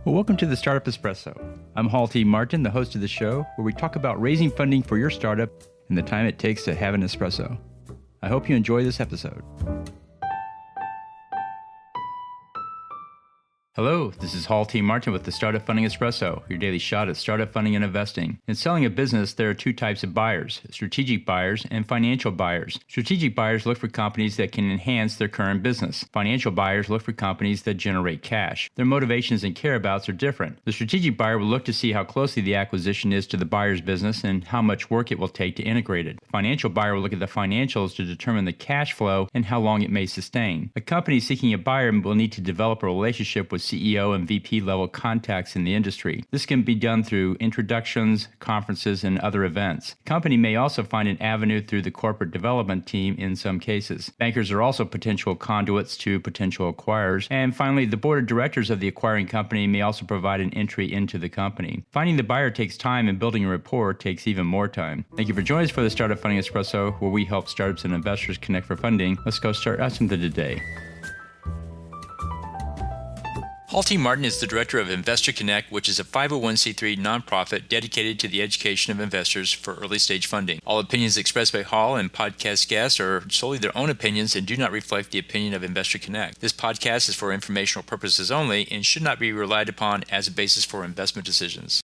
Well, welcome to the Startup Espresso. I'm Hall T. Martin, the host of the show, where we talk about raising funding for your startup and the time it takes to have an espresso. I hope you enjoy this episode. Hello, this is Hall T. Martin with the Startup Funding Espresso, your daily shot at startup funding and investing. In selling a business, there are two types of buyers, strategic buyers and financial buyers. Strategic buyers look for companies that can enhance their current business. Financial buyers look for companies that generate cash. Their motivations and careabouts are different. The strategic buyer will look to see how closely the acquisition is to the buyer's business and how much work it will take to integrate it. The financial buyer will look at the financials to determine the cash flow and how long it may sustain. A company seeking a buyer will need to develop a relationship with CEO and VP level contacts in the industry. This can be done through introductions, conferences, and other events. The company may also find an avenue through the corporate development team in some cases. Bankers are also potential conduits to potential acquirers. And finally, the board of directors of the acquiring company may also provide an entry into the company. Finding the buyer takes time, and building a rapport takes even more time. Thank you for joining us for the Startup Funding Espresso, where we help startups and investors connect for funding. Let's go start something today. Hall T. Martin is the director of Investor Connect, which is a 501c3 nonprofit dedicated to the education of investors for early-stage funding. All opinions expressed by Hall and podcast guests are solely their own opinions and do not reflect the opinion of Investor Connect. This podcast is for informational purposes only and should not be relied upon as a basis for investment decisions.